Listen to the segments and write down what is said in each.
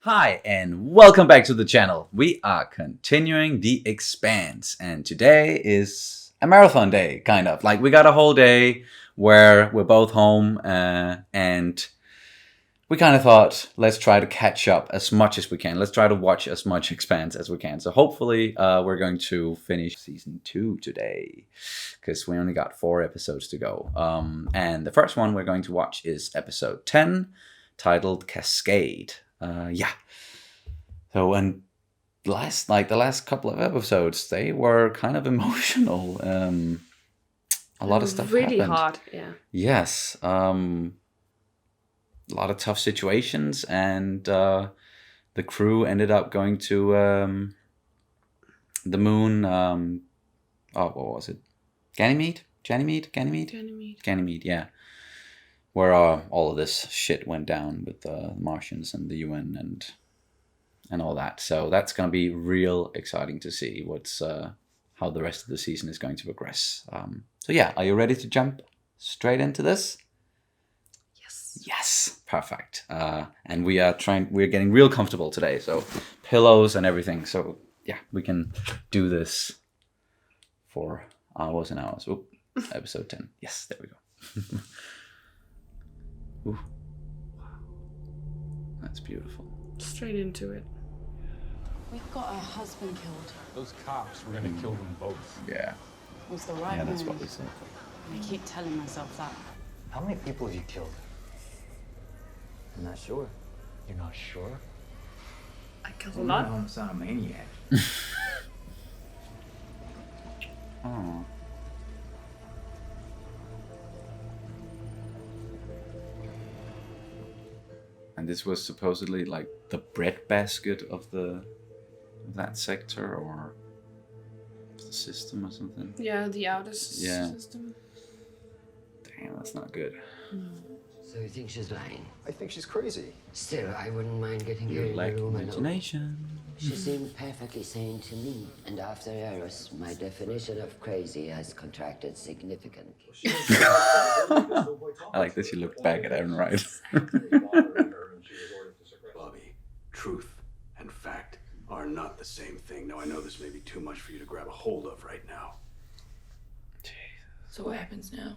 Hi and welcome back to the channel. We are continuing the Expanse and today is a marathon day, kind of. Like we got a whole day where we're both home and we kind of thought, let's try to catch up as much as we can. Let's try to watch as much Expanse as we can. So hopefully we're going to finish season 2 today because we only got 4 episodes to go. And the first one we're going to watch is episode 10 titled Cascade. So and the last couple of episodes, they were kind of emotional. A lot of stuff really happened. hard, yeah. Yes, a lot of tough situations, and the crew ended up going to the moon. What was it? Ganymede. Yeah. Where all of this shit went down with the Martians and the UN and all that. So that's going to be real exciting to see what's how the rest of the season is going to progress. So yeah, are you ready to jump straight into this? Yes, perfect. And we're getting real comfortable today. So pillows and everything. So yeah, we can do this for hours and hours. Oop, episode 10. Yes, there we go. Ooh. Wow. That's beautiful. Straight into it. We've got a husband killed. Those cops were gonna kill them both. Yeah. Was the right Yeah, that's man. what we said. I keep telling myself that. How many people have you killed? I'm not sure. You're not sure? I killed a I'm lot. almost not a maniac. Oh. And this was supposedly like the breadbasket of that sector or the system or something. Yeah, the outer Yeah. system. Damn, that's not good. So you think she's lying? I think she's crazy. Still, I wouldn't mind getting her You in the lack room alone. imagination. She seemed perfectly sane to me, and after Eros, my definition of crazy has contracted significantly. I like that you looked back at Evan Wright. Bobby, truth and fact are not the same thing. Now, I know this may be too much for you to grab a hold of right now. So what happens now?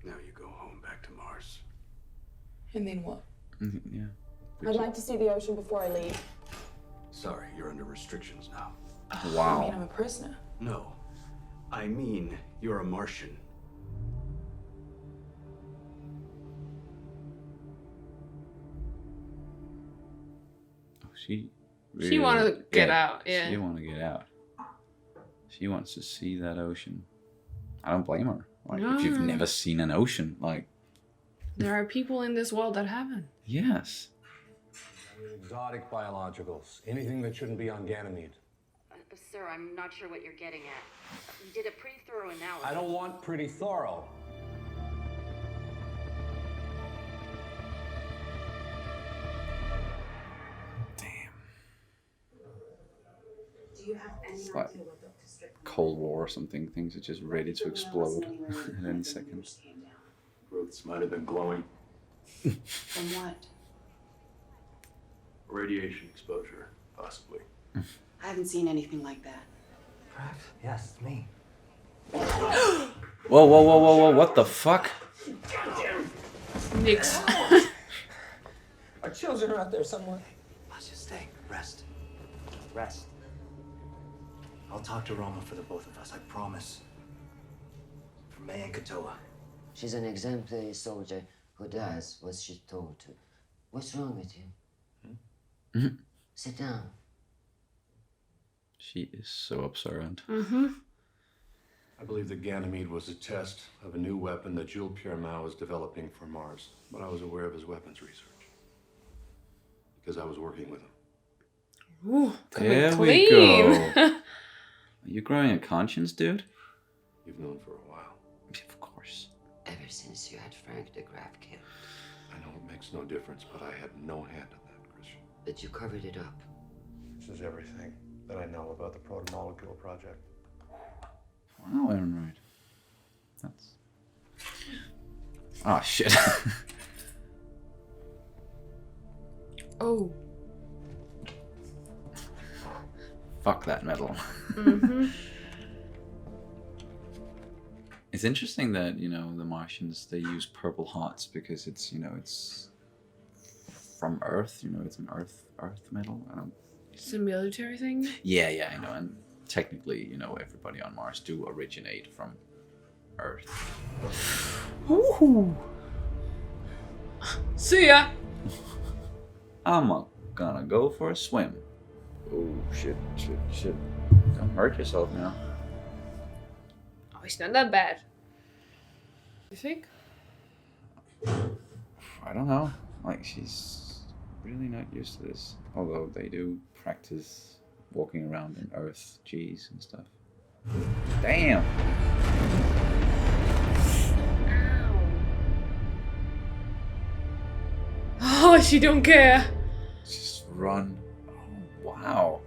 Now you go home back to Mars. And then what? Yeah. I'd like to see the ocean before I leave. Sorry, you're under restrictions now. I mean, Wow. I'm a prisoner. No, I mean you're a Martian. Oh, she She wanted to get out, yeah. She wanted to get out. She wants to see that ocean. I don't blame her. Like, if you've No. never seen an ocean, like, There are people in this world that haven't. yes. Exotic biologicals. Anything that shouldn't be on Ganymede. Sir, I'm not sure what you're getting at. We did a pretty thorough analysis. I don't want pretty thorough. Damn. Do you have any Like idea what Dr. Strickland Cold War or something. Things are just ready to explode at any second. Growths might have been glowing. From what? Radiation exposure, possibly. I haven't seen anything like that. Perhaps. Yes, it's me. Whoa, what the fuck? Nix. Our children are out there somewhere. Let's just stay. Rest. Rest. I'll talk to Rama for the both of us, I promise. For May and Katoa. She's an exemplary soldier who does what she's told to. What's wrong with you? Mhm. Sit down. She is so absurd. Mm-hmm. I believe that Ganymede was a test of a new weapon that Jules Pierre Mao was developing for Mars. But I was aware of his weapons research. Because I was working with him. Ooh, coming There clean. we go. Are you growing a conscience, dude? You've known for a while. Of course. Ever since you had Frank de Graaf killed. I know it makes no difference, but I had no hand in that, Christian. But you covered it up. This is everything that I know about the proto-molecule project. Wow, Aaron Wright. That's... Oh, shit. Oh. fuck that metal. Mm-hmm. It's interesting that, you know, the Martians, they use purple hearts because it's, you know, it's from Earth, you know, it's an Earth metal. It's a military thing. Yeah, I know, and technically, you know, everybody on Mars do originate from Earth. Woohoo! See ya! I'm gonna go for a swim. Oh, shit. Don't hurt yourself now. Oh, it's not that bad. You think? I don't know. Like, she's really not used to this. Although they do practice walking around in Earth G's and stuff. Damn! Oh, she don't care. Just run. Oh, wow.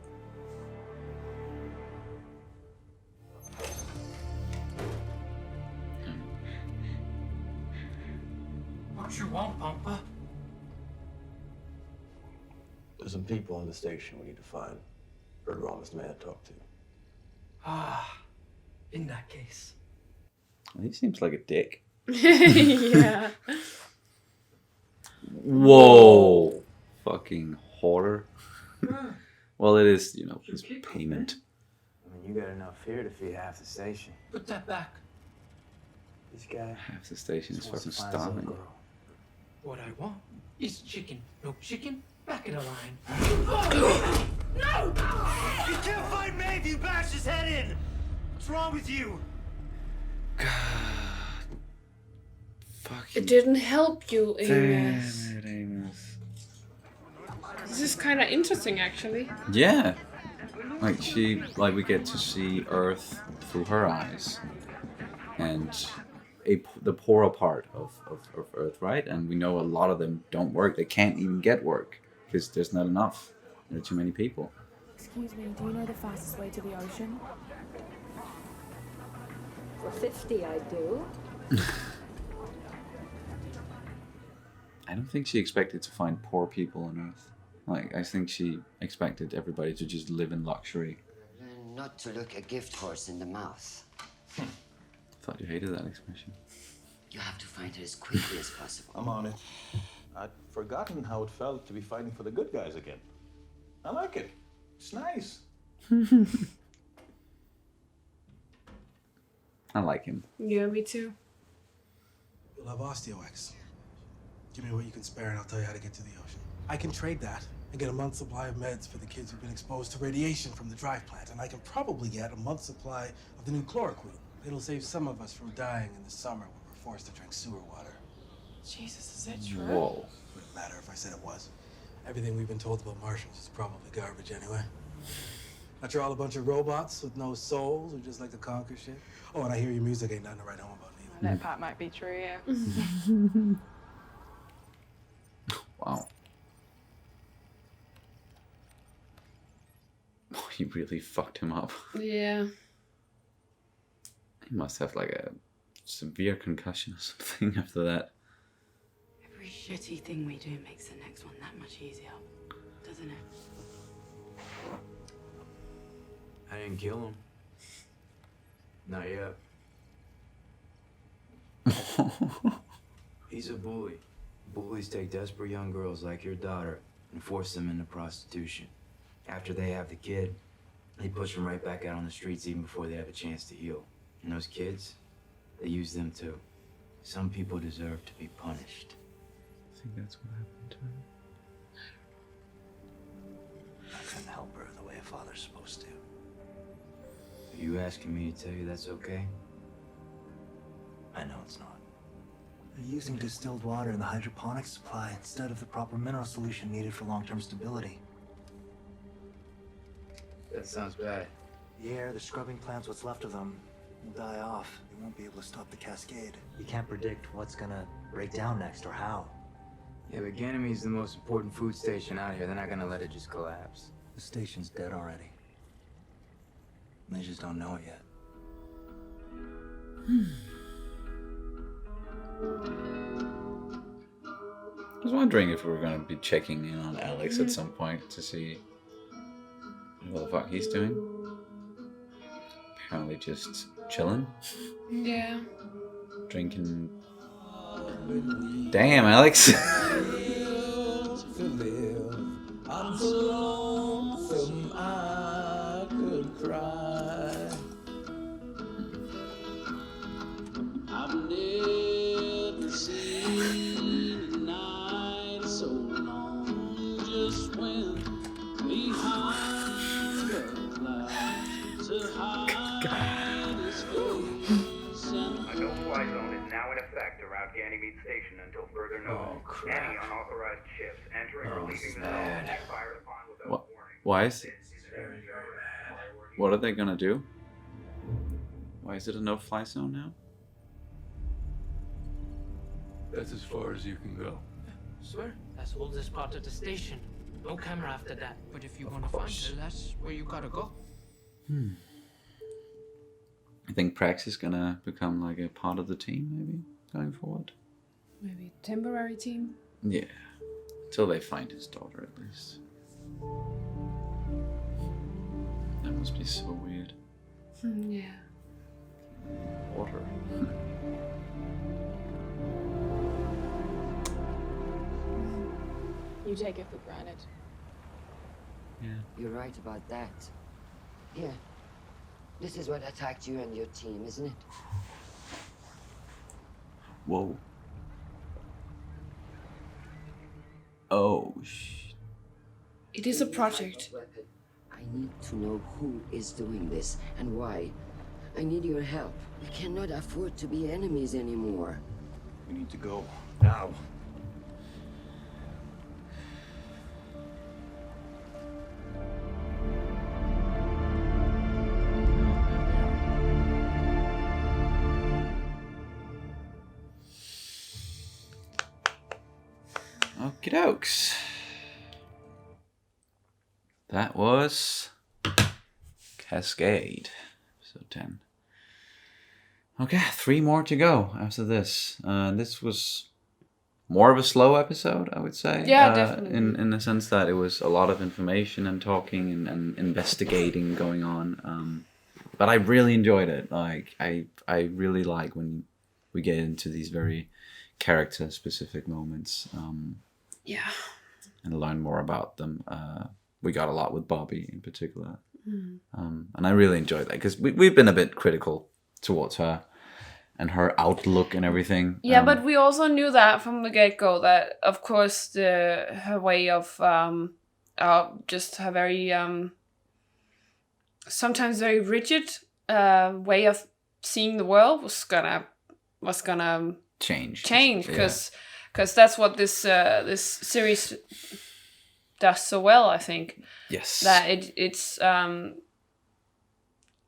What you want, Pampa? There's some people on the station we need to find. Heard Rama's the man to talk to. Ah, in that case. He seems like a dick. Yeah. Whoa! Fucking horror. Well, it is, you know, his payment. I mean, you got enough here to feed half the station. Put that back. This guy. Half the station is just wants fucking to find some starving. girl. What I want is chicken. No chicken, back in the line. No! You can't fight me if you bash his head in! What's wrong with you? God. Fucking It didn't help you, Amos. damn it, Amos. This is kind of interesting, actually. Yeah. Like, we get to see Earth through her eyes. And the poorer part of Earth, right? And we know a lot of them don't work. They can't even get work because there's not enough. There are too many people. Excuse me, do you know the fastest way to the ocean? For 50, I do. I don't think she expected to find poor people on Earth. Like, I think she expected everybody to just live in luxury. Learn not to look a gift horse in the mouth. Thought you hated that expression. You have to find her as quickly as possible. I'm on it. I'd forgotten how it felt to be fighting for the good guys again. I like it. It's nice. I like him. Yeah, me too. You'll have osteox. Give me what you can spare and I'll tell you how to get to the ocean. I can trade that and get a month's supply of meds for the kids who've been exposed to radiation from the drive plant. And I can probably get a month's supply of the new chloroquine. It'll save some of us from dying in the summer when we're forced to drink sewer water. Jesus, is that true? Whoa. Wouldn't matter if I said it was. Everything we've been told about Martians is probably garbage anyway. Not you're all a bunch of robots with no souls who just like to conquer shit. Oh, and I hear your music ain't nothing to write home about neither. That part might be true, yeah. Wow. Oh, he really fucked him up. Yeah. He must have like a severe concussion or something after that. Every shitty thing we do makes the next one that much easier, doesn't it? I didn't kill him. Not yet. He's a bully. Bullies take desperate young girls like your daughter and force them into prostitution. After they have the kid, they push them right back out on the streets even before they have a chance to heal. And those kids, they use them too. Some people deserve to be punished. I think that's what happened to him. I couldn't help her the way a father's supposed to. Are you asking me to tell you that's okay? I know it's not. They're using distilled water in the hydroponics supply instead of the proper mineral solution needed for long-term stability. That sounds bad. The air, the scrubbing plants, what's left of them, will die off. We won't be able to stop the cascade. You can't predict what's gonna break down next or how. Yeah, but Ganymede's the most important food station out here. They're not gonna let it just collapse. The station's dead already. They just don't know it yet. I was wondering if we were going to be checking in on Alex at some point to see What the fuck he's doing? Apparently just chilling, Yeah. drinking. Damn, Alex. I'm so lonesome I could cry. I've never seen a night so long. Just went behind the lights to hide his face. A no-fly zone is now in effect around Ganymede Station until further notice. Any unauthorized ships entering or leaving the zone will be fired upon without warning. Why is it? What are they gonna do? Why is it a no-fly zone now? That's as far as you can go. Swear, that's the oldest part of the station. No camera after that. But if you want to find her, that's where you gotta go. I think Prax is gonna become like a part of the team, maybe, going forward. Maybe temporary team. Yeah, till they find his daughter at least. That must be so weird. Yeah. Water. You take it for granted. Yeah. You're right about that. Here. This is what attacked you and your team, isn't it? Whoa. Oh, shit. It is a project. I need to know who is doing this and why. I need your help. We cannot afford to be enemies anymore. We need to go now. Okie dokes. That was Cascade, episode 10. Okay, 3 more to go after this. This was more of a slow episode, I would say. Yeah, definitely. In the sense that it was a lot of information and talking and investigating going on. But I really enjoyed it. Like I really like when we get into these very character-specific moments. Yeah. And learn more about them. We got a lot with Barbie in particular. Mm. And I really enjoyed that because we've been a bit critical towards her and her outlook and everything. Yeah, but we also knew that from the get-go that, of course, her way of just her very sometimes very rigid way of seeing the world was gonna change because that's what this series does so well, I think. Yes. That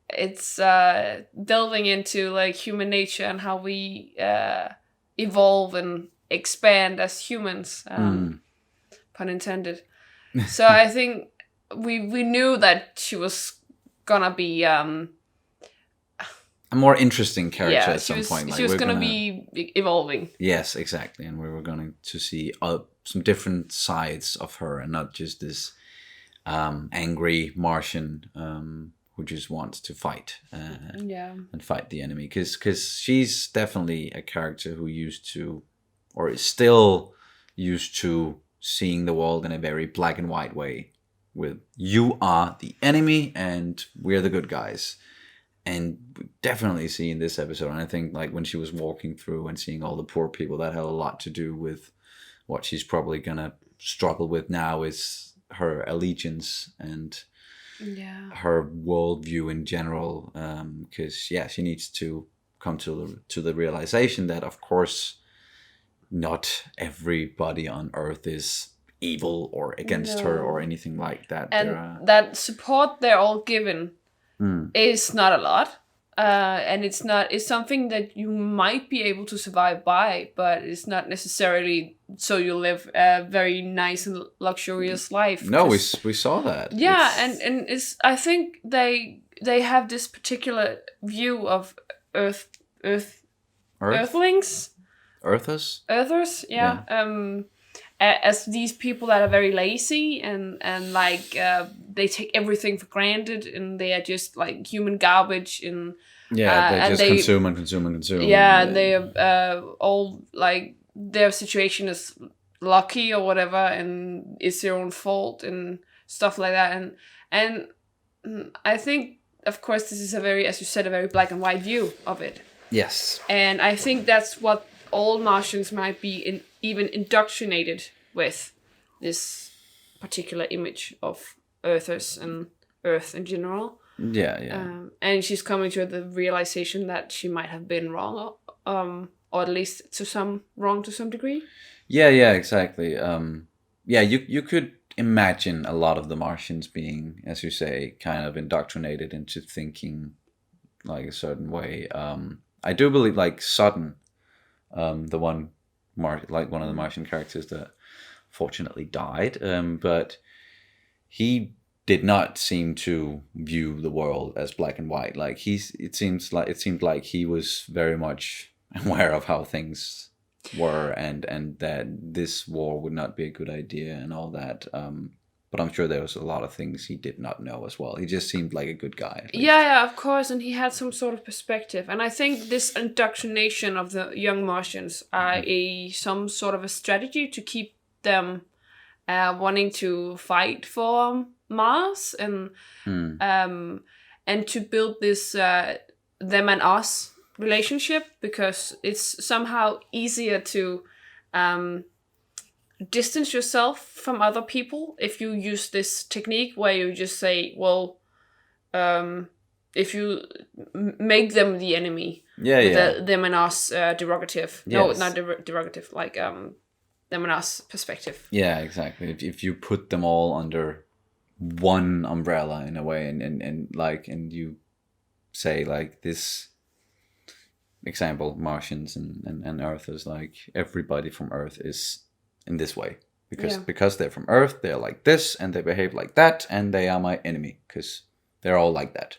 it's delving into like human nature and how we evolve and expand as humans, pun intended. So I think we knew that she was gonna be a more interesting character at some point. She was gonna be evolving. Yes, exactly, and we were going to see some different sides of her, and not just this angry Martian who just wants to fight and fight the enemy. Because she's definitely a character who used to, or is still used to, seeing the world in a very black and white way, with you are the enemy and we're the good guys. And we definitely see in this episode, and I think like when she was walking through and seeing all the poor people, that had a lot to do with what she's probably gonna struggle with now, is her allegiance and her worldview in general. Because she needs to come to the realization that, of course, not everybody on Earth is evil or against her or anything like that. And that support they're all given is not a lot. And it's something that you might be able to survive by, but it's not necessarily so you live a very nice and luxurious life. No, we saw that. Yeah, and it's I think they have this particular view of Earthlings. Earthers? Earthers, yeah. as these people that are very lazy and like they take everything for granted and they are just like human garbage and they just consume and consume and consume. Yeah, and they all like their situation is lucky or whatever, and it's their own fault and stuff like that. And I think, of course, this is a very, as you said, a very black and white view of it. Yes. And I think that's what all Martians might be even indoctrinated with, this particular image of Earthers and Earth in general. Yeah. And she's coming to the realization that she might have been wrong, or at least to some degree. Yeah, exactly. You could imagine a lot of the Martians being, as you say, kind of indoctrinated into thinking like a certain way. I do believe like Sutton, the one one of the Martian characters that fortunately died, but he did not seem to view the world as black and white. Like it seemed like he was very much aware of how things were and that this war would not be a good idea and all that. But I'm sure there was a lot of things he did not know as well. He just seemed like a good guy. Yeah, of course, and he had some sort of perspective. And I think this indoctrination of the young Martians are some sort of a strategy to keep them wanting to fight for Mars and to build this them and us relationship, because it's somehow easier to distance yourself from other people if you use this technique where you just say, well, if you make them the enemy, them and us derogative. Yes. No, not derogative, like them and us perspective. Yeah, exactly. If you put them all under one umbrella in a way, and you say like this example, Martians and Earthers, like everybody from Earth is in this way because they're from Earth, they're like this and they behave like that and they are my enemy because they're all like that.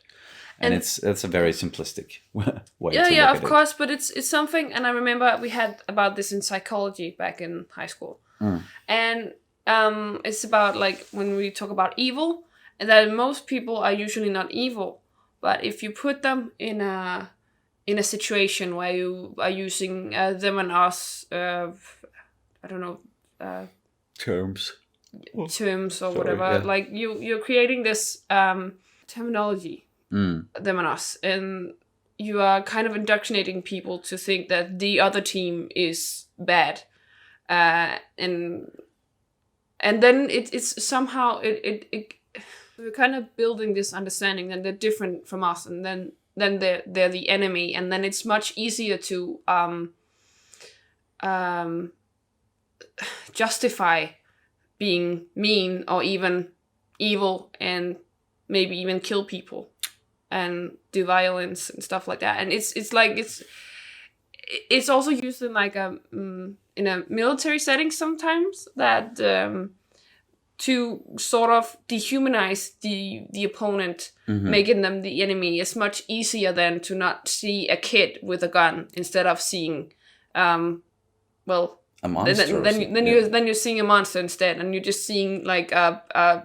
And it's a very simplistic way to look at it. Yeah, of course, but it's something, and I remember we had about this in psychology back in high school. And it's about like when we talk about evil, and that most people are usually not evil, but if you put them in a situation where you are using them and us, I don't know, terms or whatever, like you're creating this terminology, them and us, and you are kind of indoctrinating people to think that the other team is bad, and then it's somehow we're kind of building this understanding that they're different from us, and then they're the enemy, and then it's much easier to justify being mean or even evil and maybe even kill people and do violence and stuff like that. And it's also used in like in a military setting sometimes, that to sort of dehumanize the opponent, making them the enemy, is much easier than to not see a kid with a gun instead of seeing a monster. Then you're seeing a monster instead, and you're just seeing like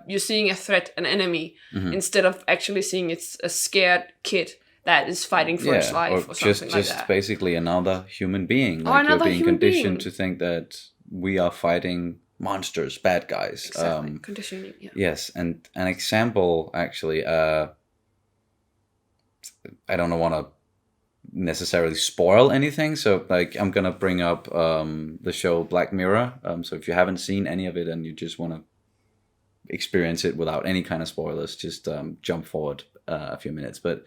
you're seeing a threat, an enemy, instead of actually seeing it's a scared kid that is fighting for his life or something like that. Just basically another human being. Like you're being conditioned to think that we are fighting monsters, bad guys. Exactly. Conditioning. Yeah. Yes, and an example actually. I don't want to necessarily spoil anything, so like I'm gonna bring up the show Black Mirror. So if you haven't seen any of it and you just want to experience it without any kind of spoilers, just jump forward a few minutes. But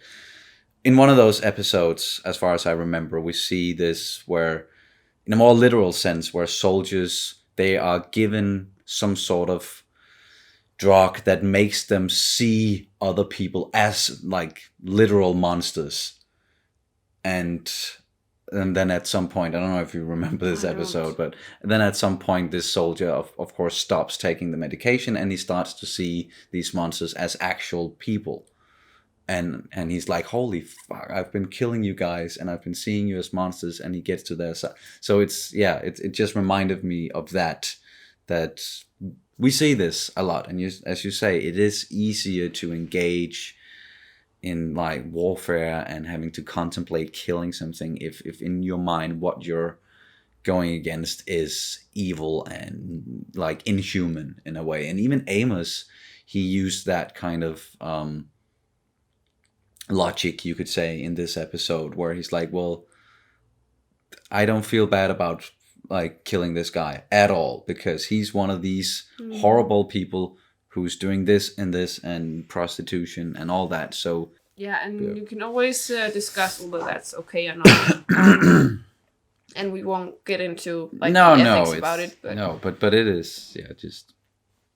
in one of those episodes, as far as I remember, we see this where, in a more literal sense, where soldiers, they are given some sort of drug that makes them see other people as like literal monsters. And then at some point, I don't know if you remember this episode, but then at some point this soldier of course stops taking the medication and he starts to see these monsters as actual people. And he's like, holy fuck, I've been killing you guys and I've been seeing you as monsters, and he gets to their side. So it just reminded me of that that we see this a lot, and as you say, it is easier to engage in like warfare and having to contemplate killing something if in your mind what you're going against is evil and like inhuman in a way. And even Amos, he used that kind of logic, you could say, in this episode, where he's like, well, I don't feel bad about like killing this guy at all, because he's one of these horrible people who's doing this and prostitution and all that. So yeah, and you can always discuss whether that's okay or not. And we won't get into like the ethics about it. But but it is, just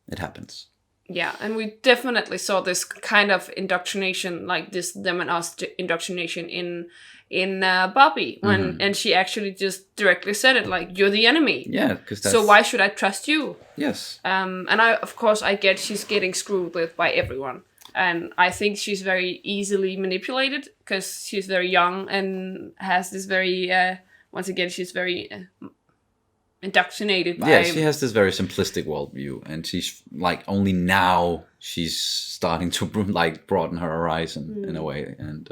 it happens. Yeah, and we definitely saw this kind of indoctrination, like this them and us indoctrination in Barbie, when and she actually just directly said it, like, you're the enemy. Yeah, because so why should I trust you? Yes. And I get she's getting screwed with by everyone, and I think she's very easily manipulated because she's very young and has this very once again she's very indoctrinated by... Yeah, she has this very simplistic worldview, and she's like only now she's starting to like broaden her horizon in a way, and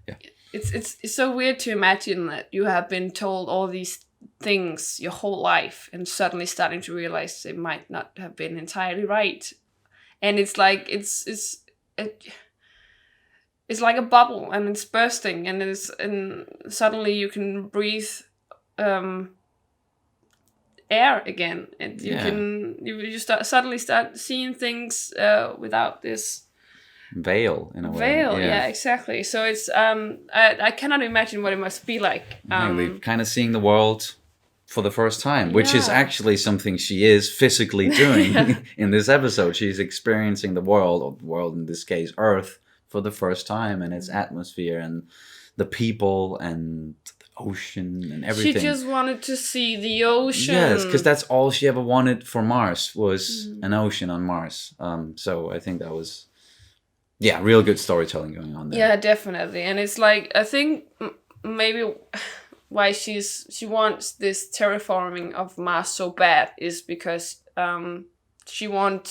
yeah. It's so weird to imagine that you have been told all these things your whole life and suddenly starting to realize it might not have been entirely right. And it's like it's like a bubble, and it's bursting, and suddenly you can breathe air again, and you suddenly start seeing things without this veil in a way. Yeah, exactly. So it's I cannot imagine what it must be like. We're kind of seeing the world for the first time, which is actually something she is physically doing in this episode. She's experiencing the world, or the world in this case, Earth, for the first time, and its atmosphere and the people and the ocean and everything. She just wanted to see the ocean. Yes, because that's all she ever wanted for Mars was an ocean on Mars. So I think that was, real good storytelling going on there. Yeah, definitely. And it's like, I think maybe why she wants this terraforming of Mars so bad is because she would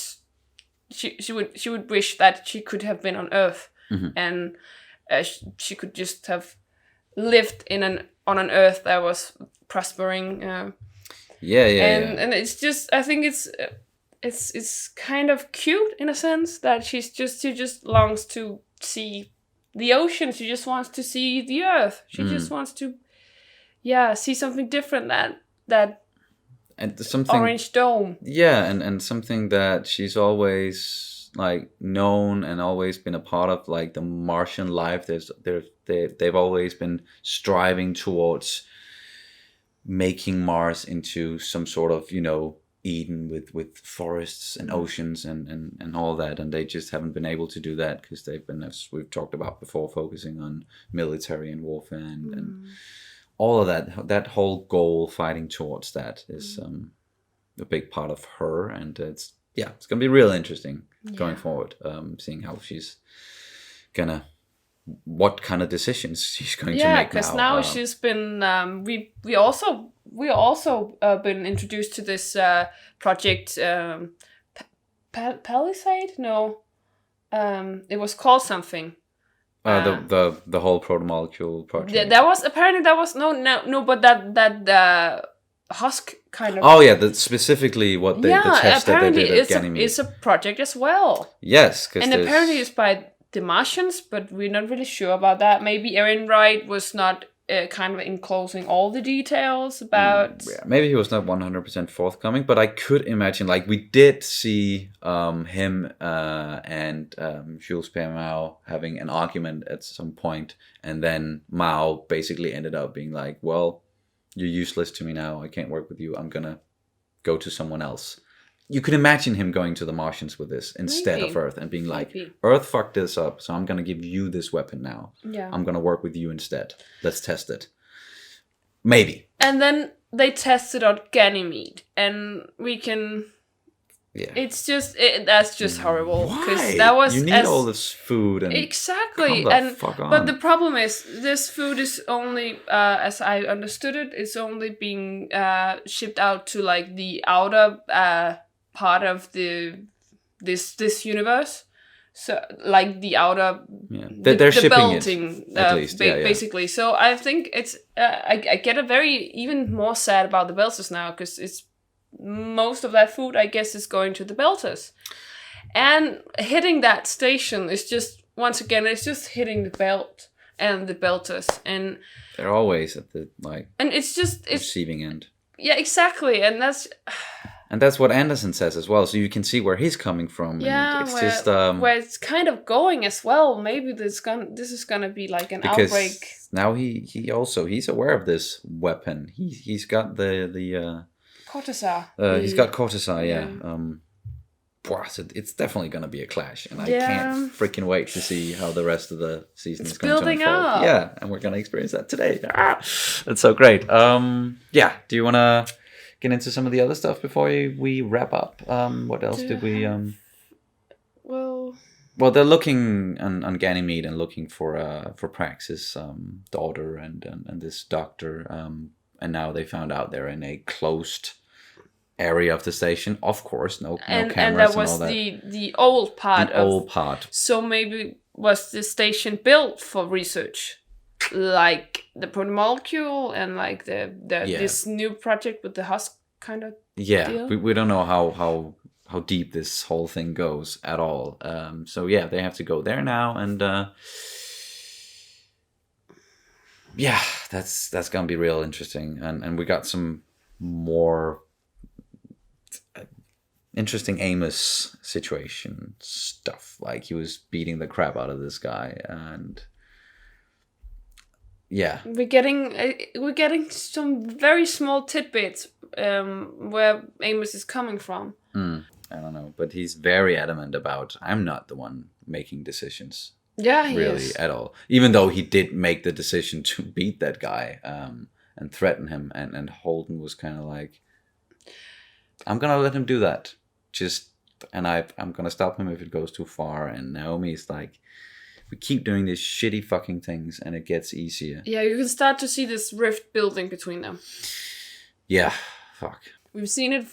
wish that she could have been on Earth, and she could just have lived on an Earth that was prospering. And it's just, I think it's kind of cute in a sense that she just longs to see the ocean. She just wants to see the Earth. She just wants to see something different that and something orange dome. Yeah, and something that she's always like known and always been a part of, like the Martian life. They've always been striving towards making Mars into some sort of, Eden with forests and oceans and all that, and they just haven't been able to do that because they've been, as we've talked about before, focusing on military and warfare and all of that whole goal, fighting towards that is a big part of her, and it's gonna be real interesting going forward, seeing how she's gonna, what kind of decisions she's going to make now. Yeah, because now she's been we also been introduced to this project Palisade. No, it was called something. The whole proto-molecule project. Yeah, that was but that husk kind of. Oh yeah, that's specifically what the test that they did at Ganymede. It's a project as well. Yes, and apparently it's by the Martians, but we're not really sure about that. Maybe Aaron Wright was not kind of enclosing all the details about... maybe he was not 100% forthcoming, but I could imagine, like, we did see him and Jules Pierre Mao having an argument at some point, and then Mao basically ended up being like, well, you're useless to me now, I can't work with you, I'm gonna go to someone else. You could imagine him going to the Martians with this instead of Earth and being like, Earth fucked this up, so I'm going to give you this weapon now. Yeah. I'm going to work with you instead. Let's test it. Maybe. And then they tested out Ganymede, and we can It's just that's just horrible because Why? that was You need all this food and exactly come the and fuck on. but the problem is this food is only as I understood it, it's only being shipped out to like the outer part of this universe. So like the outer, they're shipping belting, it at least, basically. So I think it's I get a very even more sad about the belters now because it's most of that food I guess is going to the belters, and hitting that station is just once again it's just hitting the belt and the belters, and they're always at the and it's receiving end. Yeah, exactly, and that's what Anderson says as well, so you can see where he's coming from. Yeah, and it's where, just where it's kind of going as well. Maybe this is gonna be like an outbreak. Now he's aware of this weapon. He's got the Cortazar. He's got Cortazar, yeah. So it's definitely gonna be a clash, and I can't freaking wait to see how the rest of the season is going to unfold. Up. Yeah, and we're gonna experience that today. That's so great. Yeah. Do you wanna get into some of the other stuff before we wrap up? What else did we? Well, they're looking on Ganymede and looking for Praxis' daughter and this doctor. And now they found out they're in a closed area of the station. Of course, no cameras and that was all that. the old part. The old part. So maybe was the station built for research, like the protomolecule and like the this new project with the husk kind of deal? We don't know how deep this whole thing goes at all. So yeah, they have to go there now, and that's gonna be real interesting. And we got some more interesting Amos situation stuff. Like he was beating the crap out of this guy, and we're getting some very small tidbits where Amos is coming from. I don't know, but he's very adamant about I'm not the one making decisions. Yeah, he really is. At all. Even though he did make the decision to beat that guy and threaten him, and Holden was kind of like, I'm gonna let him do that. I'm gonna stop him if it goes too far. And Naomi's like, we keep doing these shitty fucking things, and it gets easier. Yeah, you can start to see this rift building between them. Yeah, fuck. We've seen it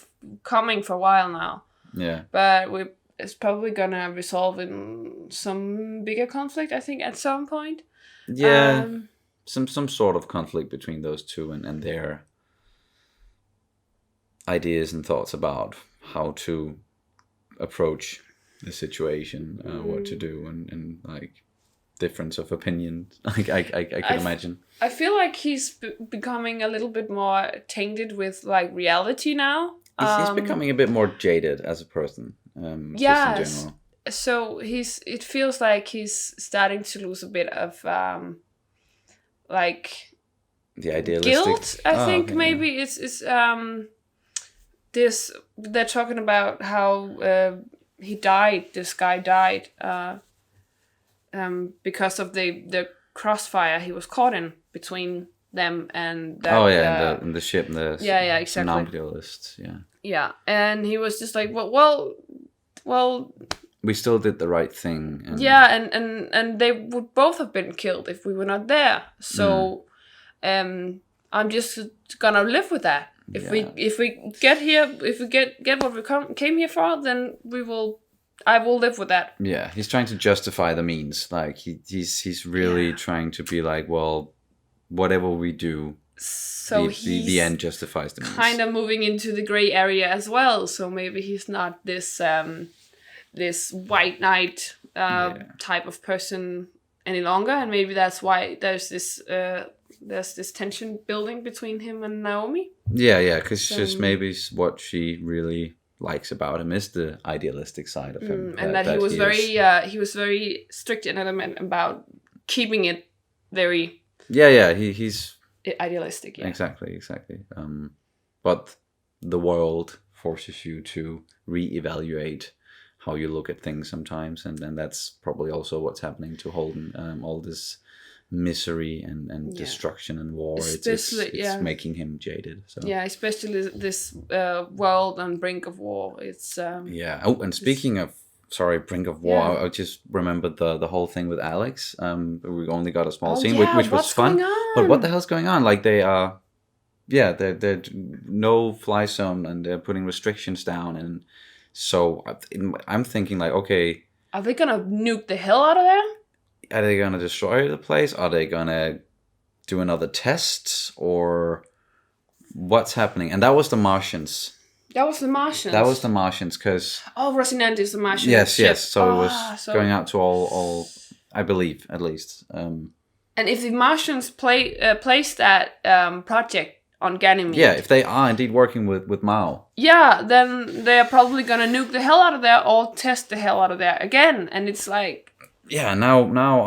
coming for a while now. Yeah. But it's probably gonna resolve in some bigger conflict, I think, at some point. Yeah. Some sort of conflict between those two and their ideas and thoughts about how to approach the situation, what to do, and like difference of opinion. I can imagine. I feel like he's becoming a little bit more tainted with like reality now. He's becoming a bit more jaded as a person. Yes. Just in general. So it feels like he's starting to lose a bit of like the idealistic guilt. I think maybe it's this they're talking about how he died. This guy died because of the crossfire he was caught in between them and that, and the ship and the exactly. somnambulists, yeah, and he was just like, well, we still did the right thing, and they would both have been killed if we were not there. So I'm just gonna live with that. If we get here, if we get what we came here for, then I will live with that. Yeah, he's trying to justify the means. Like he's really trying to be like, well, whatever we do, so the end justifies the means. Kind of moving into the gray area as well. So maybe he's not this this white knight type of person any longer, and maybe that's why there's this tension building between him and Naomi. Yeah, because just maybe what she really likes about him is the idealistic side of him, and that he was very strict and adamant about keeping it very. Yeah, he's idealistic. Yeah, exactly. But the world forces you to reevaluate how you look at things sometimes, and that's probably also what's happening to Holden. All this misery and destruction and war. It's making him jaded. So yeah, especially this world on brink of war. It's yeah. Oh, and speaking of brink of war. Yeah. I just remembered the whole thing with Alex. We only got a small scene, yeah, which was what's fun. going on? But what the hell's going on? Like they are, they're no fly zone and they're putting restrictions down, and so I'm thinking like, okay, are they gonna nuke the hell out of there? are they gonna destroy the place? Are they gonna do another test, or what's happening? And that was the Martians. That was the Martians. That was the Martians, because Rocinante is the Martian. Yes, ship. yes. So it was going out to all, I believe, at least. And if the Martians place that project on Ganymede, yeah, if they are indeed working with Mao, yeah, then they're probably gonna nuke the hell out of there or test the hell out of there again. And it's like, yeah, now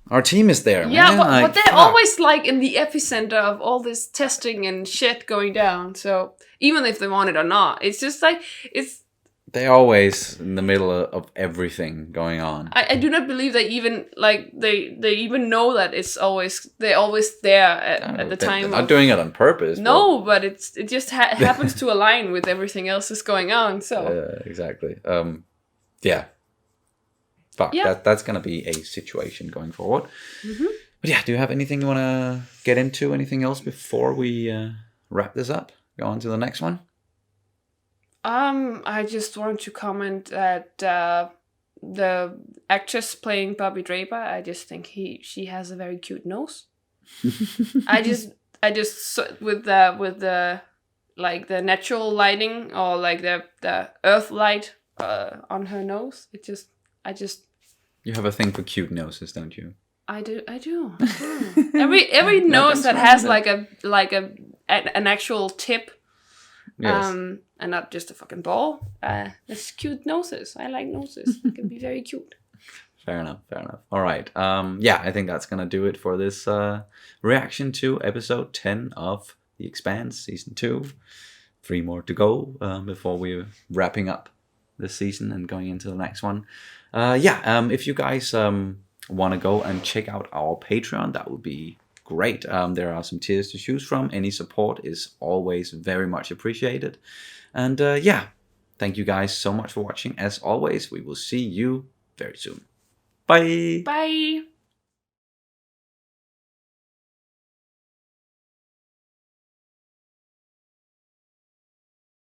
our team is there. Yeah, man. but they're always like in the epicenter of all this testing and shit going down. So even if they want it or not, it's just like they're always in the middle of everything going on. I do not believe they even like they even know that they're always there at the time. They're not doing it on purpose. No, but it just happens to align with everything else that's going on. So exactly. Yeah. Fuck. Yeah. That's gonna be a situation going forward. Mm-hmm. But yeah, do you have anything you want to get into? Anything else before we wrap this up? Go on to the next one. I just want to comment that the actress playing Barbie Draper, I just think she has a very cute nose. I just with the like the natural lighting or like the earth light on her nose, You have a thing for cute noses, don't you? I do. Every nose that has like an actual tip, Yes. and not just a fucking ball. It's cute noses. I like noses. It can be very cute. Fair enough. All right. Yeah, I think that's gonna do it for this reaction to episode 10 of The Expanse season 2. 3 more to go before we're wrapping up this season and going into the next one. If you guys want to go and check out our Patreon, that would be great. There are some tiers to choose from. Any support is always very much appreciated. And thank you guys so much for watching. As always, we will see you very soon. Bye. Bye.